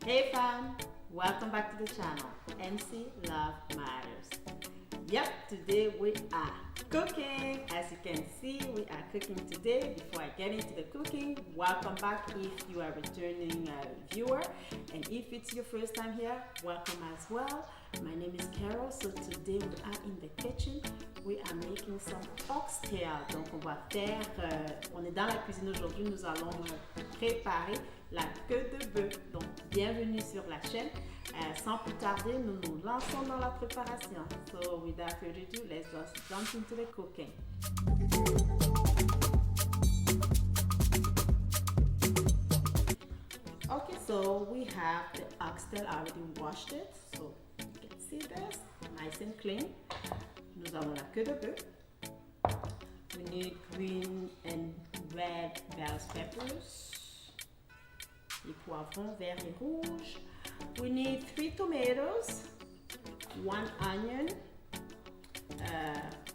Hey fam, welcome back to the channel. MC Love Matters. Yep, today we are cooking. As you can see, we are cooking today. Before I get into the cooking, welcome back if you are a returning viewer, and if it's your first time here, welcome as well. My name is Carol. So today we are in the kitchen. We are making some oxtail. Donc on va faire, on est dans la cuisine aujourd'hui. Nous allons préparer la queue de bœuf. Donc bienvenue sur la chaîne. Sans plus tarder, nous nous lançons dans la préparation. So without further ado, let's just jump into the cooking. Okay, so we have the oxtail. I already washed it, so you can see this, nice and clean. Nous avons la queue de bœuf. We need green and red bell peppers. Les poivrons verts et rouges. We need 3 tomatoes, 1 onion,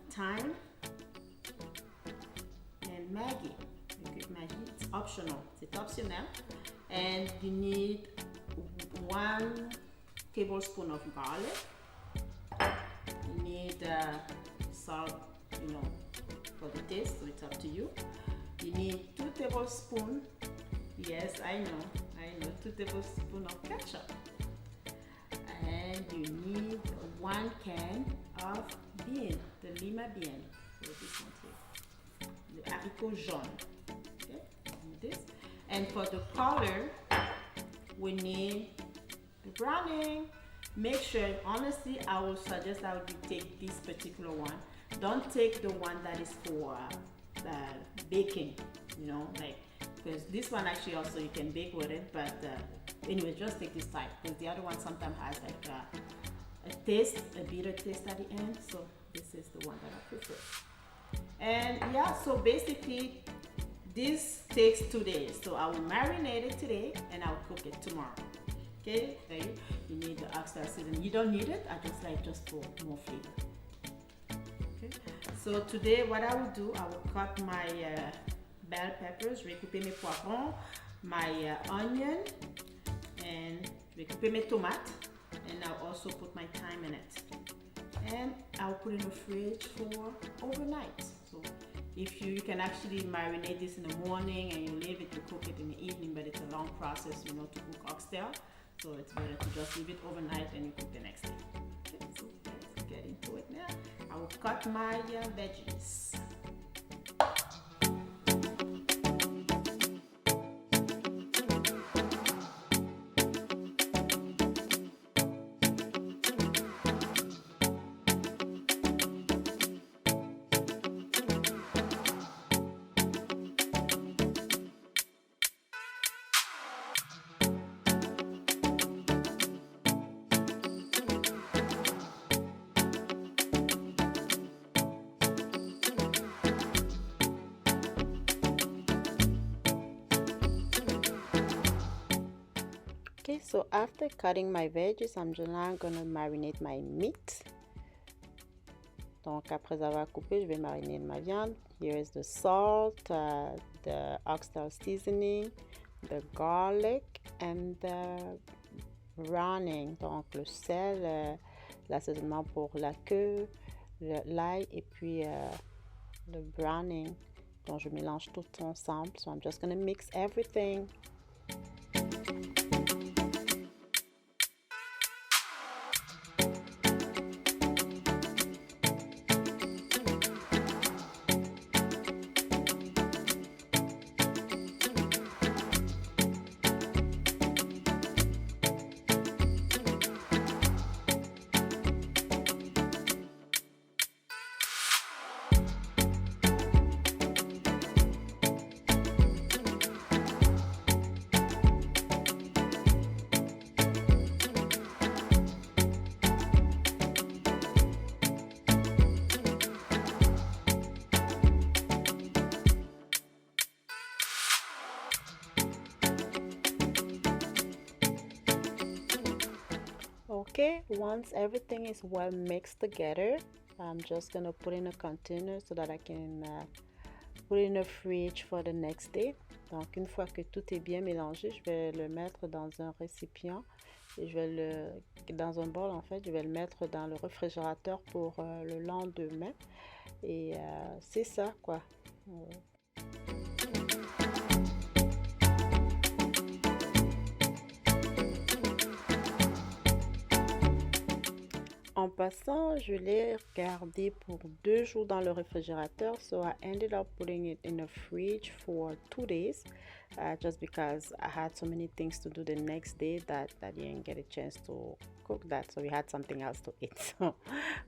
thyme, and Maggi. Maggi, it's optional. It's optional. And you need 1 tablespoon of garlic. You need salt, for the taste, so it's up to you. You need 2 tablespoons. Yes, I know, 2 tablespoons of ketchup. And you need 1 can of bean, the lima bean. So this one here, the haricot jaune. Okay, this. And for the color, we need the browning. Make sure, honestly, I would suggest that you take this particular one. Don't take the one that is for baking, because this one actually also you can bake with it, but anyway, just take this type, because the other one sometimes has like a taste, a bitter taste at the end. So this is the one that I prefer. And yeah, so basically this takes 2 days. So I will marinate it today and I'll cook it tomorrow. Okay, you need the oxtail seasoning. You don't need it, I just like for more flavor. Okay, so today what I will do, I will cut my bell peppers, je vais couper mes poivrons, my onion, and je vais couper mes tomates, and I'll also put my thyme in it. And I'll put in the fridge for overnight. So if you can actually marinate this in the morning and you leave it to cook it in the evening, but it's a long process, to cook oxtail. So it's better to just leave it overnight and you cook the next day. Okay, so let's get into it now. I will cut my veggies. Okay, so after cutting my veggies, I'm just now gonna marinate my meat. Donc après avoir coupé, je vais mariner ma viande. Here is the salt, the oxtail seasoning, the garlic, and the browning. Donc le sel, l'assaisonnement pour la queue, l'ail et puis le browning. Donc je mélange tout ensemble. So I'm just gonna mix everything. Okay, once everything is well mixed together, I'm just gonna put in a container so that I can put it in the fridge for the next day. Donc, une fois que tout est bien mélangé, je vais le mettre dans un récipient et dans un bol en fait, je vais le mettre dans le réfrigérateur pour le lendemain. Et c'est ça quoi. En passant, je l'ai gardé pour 2 jours dans le réfrigérateur. So I ended up putting it in the fridge for 2 days, just because I had so many things to do the next day that I didn't get a chance to cook that. So we had something else to eat. So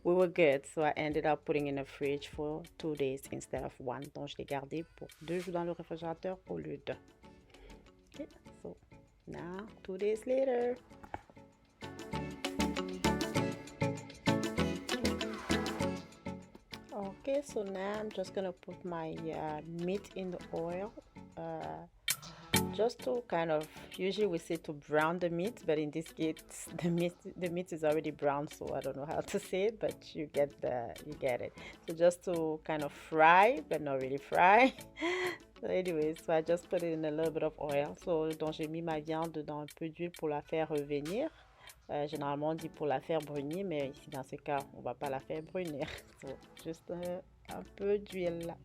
we were good. So I ended up putting in the fridge for 2 days instead of one. Donc je l'ai gardé pour 2 jours dans le réfrigérateur au lieu de. Okay, so now 2 days later. Okay, so now I'm just gonna put my meat in the oil, just to kind of, usually we say to brown the meat, but in this case the meat is already brown, so I don't know how to say it, but you get it. So just to kind of fry, but not really fry. So anyway, so I just put it in a little bit of oil. So donc j'ai mis ma viande dans un peu d'huile pour la faire revenir. Généralement on dit pour la faire brunir, mais ici dans ce cas on va pas la faire brunir. So, juste un peu d'huile là.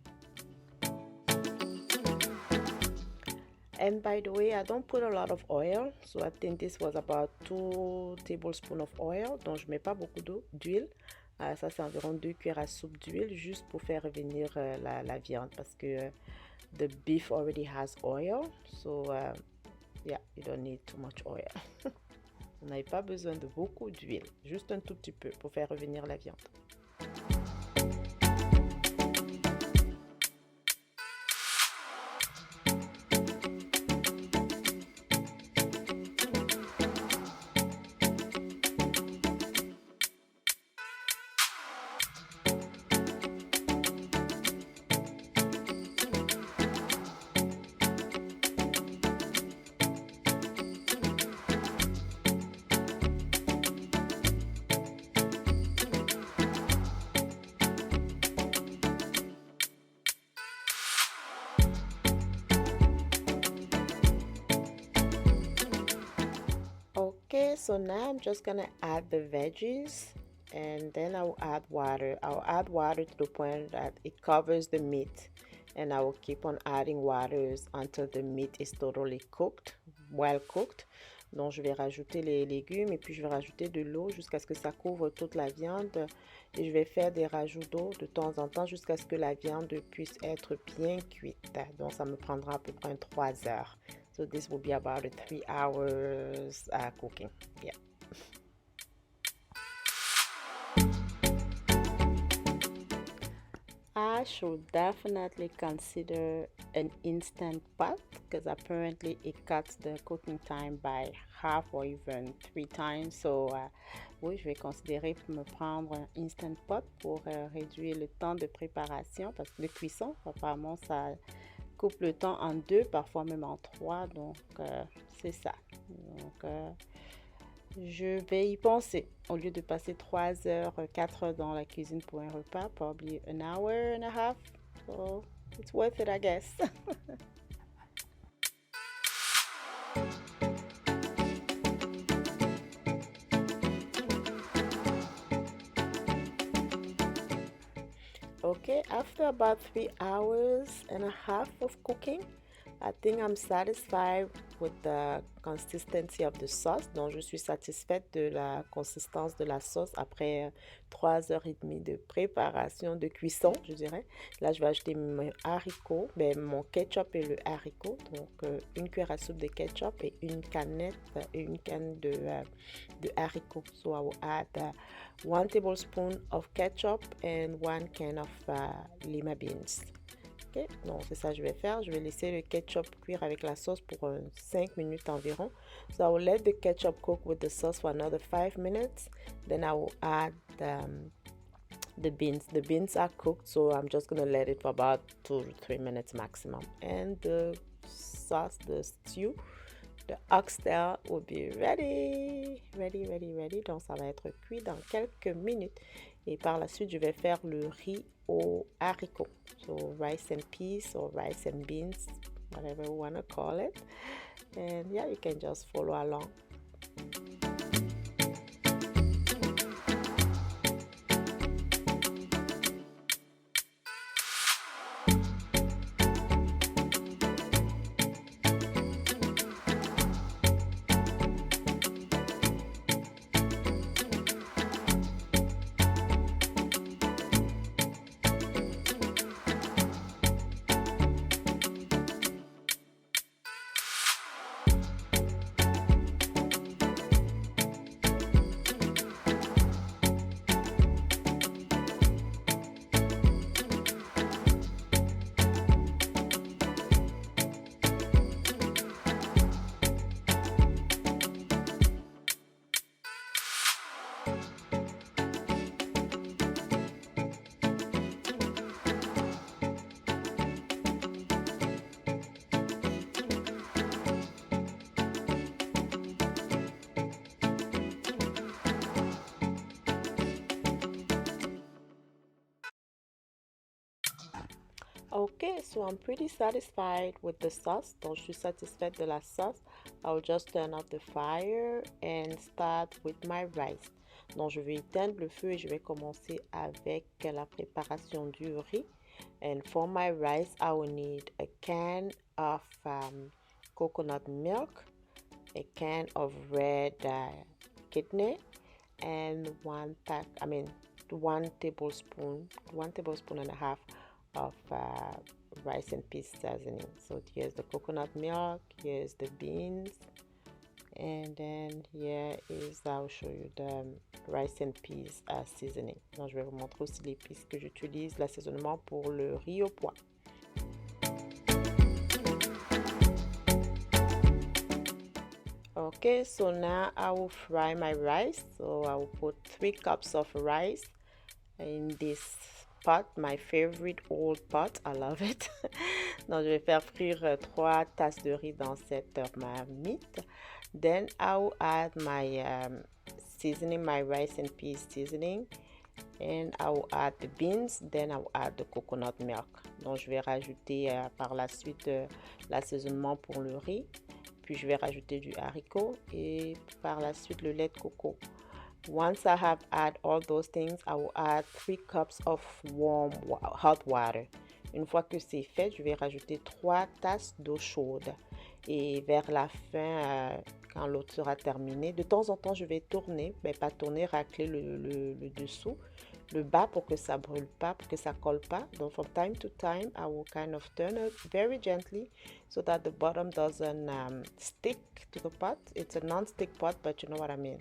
And by the way, I don't put a lot of oil, so I think this was about 2 tablespoons of oil. Donc je mets pas beaucoup d'huile. Ça c'est environ 2 cuillères à soupe d'huile juste pour faire revenir la viande, parce que the beef already has oil, so yeah, you don't need too much oil. Vous n'avez pas besoin de beaucoup d'huile, juste un tout petit peu pour faire revenir la viande. Okay, so now I'm just gonna add the veggies, and then I'll add water. I'll add water to the point that it covers the meat, and I will keep on adding waters until the meat is totally cooked, well cooked. Donc je vais rajouter les légumes et puis je vais rajouter de l'eau jusqu'à ce que ça couvre toute la viande, et je vais faire des rajouts d'eau de temps en temps jusqu'à ce que la viande puisse être bien cuite. Donc ça me prendra à peu près 3 heures. So this will be about 3 hours cooking. Yeah. I should definitely consider an instant pot, because apparently it cuts the cooking time by half or even 3 times. So oui, je vais considérer pour me prendre un instant pot pour réduire le temps de préparation, parce que de cuisson, apparemment ça coupe le temps en 2, parfois même en 3, donc c'est ça. Donc je vais y penser. Au lieu de passer 3 heures, 4 heures dans la cuisine pour un repas, probably an hour and a half. So it's worth it, I guess. Okay, after about 3 hours and a half of cooking, I think I'm satisfied with the consistency of the sauce. Donc, je suis satisfaite de la consistance de la sauce après 3 heures et demie de préparation, de cuisson, je dirais. Là, je vais ajouter mes haricots, mon ketchup et le haricot. Donc, une cuillère à soupe de ketchup et une canne de haricots. So, I will add 1 tablespoon of ketchup and 1 can of lima beans. Okay. Donc c'est ça que je vais faire. Je vais laisser le ketchup cuire avec la sauce pour 5 minutes environ. So I will let the ketchup cook with the sauce for another 5 minutes. Then I will add the beans. The beans are cooked, so I'm just going to let it for about 2 to 3 minutes maximum. And the sauce, the stew, the oxtail will be ready. Donc ça va être cuit dans quelques minutes. Et par la suite, je vais faire le riz aux haricots. So rice and peas or rice and beans, whatever you want to call it. And yeah, you can just follow along. Okay, so I'm pretty satisfied with the sauce. Donc, je suis satisfaite de la sauce. I'll just turn off the fire and start with my rice. Donc, je vais éteindre le feu et je vais commencer avec la préparation du riz. And for my rice, I will need a can of coconut milk, a can of red kidney, and one tablespoon and a half of rice and peas seasoning. So here's the coconut milk, here's the beans, and then here is, I'll show you the rice and peas seasoning. Donc, je vais vous montrer aussi l'épice que j'utilise, l'assaisonnement pour le riz au pois. Okay, so now I will fry my rice. So I will put 3 cups of rice in this pot, my favorite old pot. I love it. Donc, je vais faire frire 3 tasses de riz dans cette marmite. Then I will add my seasoning, my rice and peas seasoning. And I will add the beans, then I will add the coconut milk. Donc, je vais rajouter par la suite l'assaisonnement pour le riz. Puis, je vais rajouter du haricot et par la suite le lait de coco. Once I have add all those things, I will add 3 cups of hot water. Une fois que c'est fait, je vais rajouter 3 tasses d'eau chaude. Et vers la fin, quand l'eau sera terminée, de temps en temps, je vais tourner, mais pas tourner, racler le dessous, le bas pour que ça brûle pas, pour que ça colle pas. Donc, from time to time, I will kind of turn it very gently so that the bottom doesn't stick to the pot. It's a non-stick pot, but you know what I mean.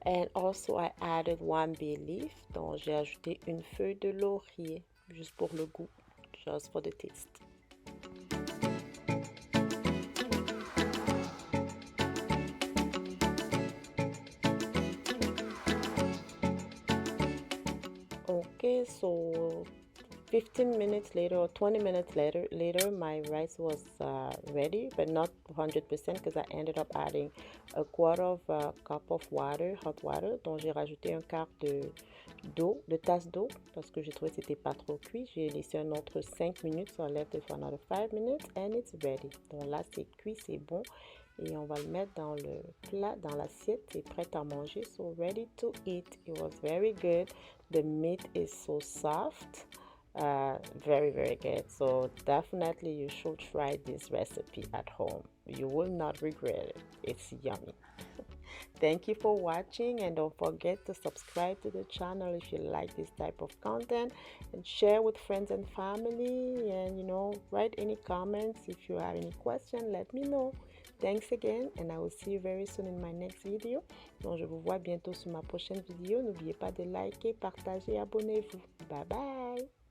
And also I added 1 bay leaf. Donc j'ai ajouté une feuille de laurier juste pour le goût, just for the taste. Okay, so 15 minutes later or 20 minutes later my rice was ready, but not 100% because I ended up adding a quarter of a cup of water, hot water. Donc j'ai rajouté un quart de tasse d'eau parce que j'ai trouvé que c'était pas trop cuit. J'ai laissé un autre 5 minutes, so I left it for another 5 minutes and it's ready. Donc là c'est cuit, c'est bon et on va le mettre dans le plat, dans l'assiette. C'est prêt à manger, so ready to eat. It was very good. The meat is so soft. Very, very good. So definitely you should try this recipe at home. You will not regret it. It's yummy. Thank you for watching, and don't forget to subscribe to the channel if you like this type of content, and share with friends and family, and write any comments. If you have any question, let me know. Thanks again, and I will see you very soon in my next video. Donc je vous vois bientôt sur ma prochaine vidéo. N'oubliez pas de liker, partager, abonnez-vous. Bye bye.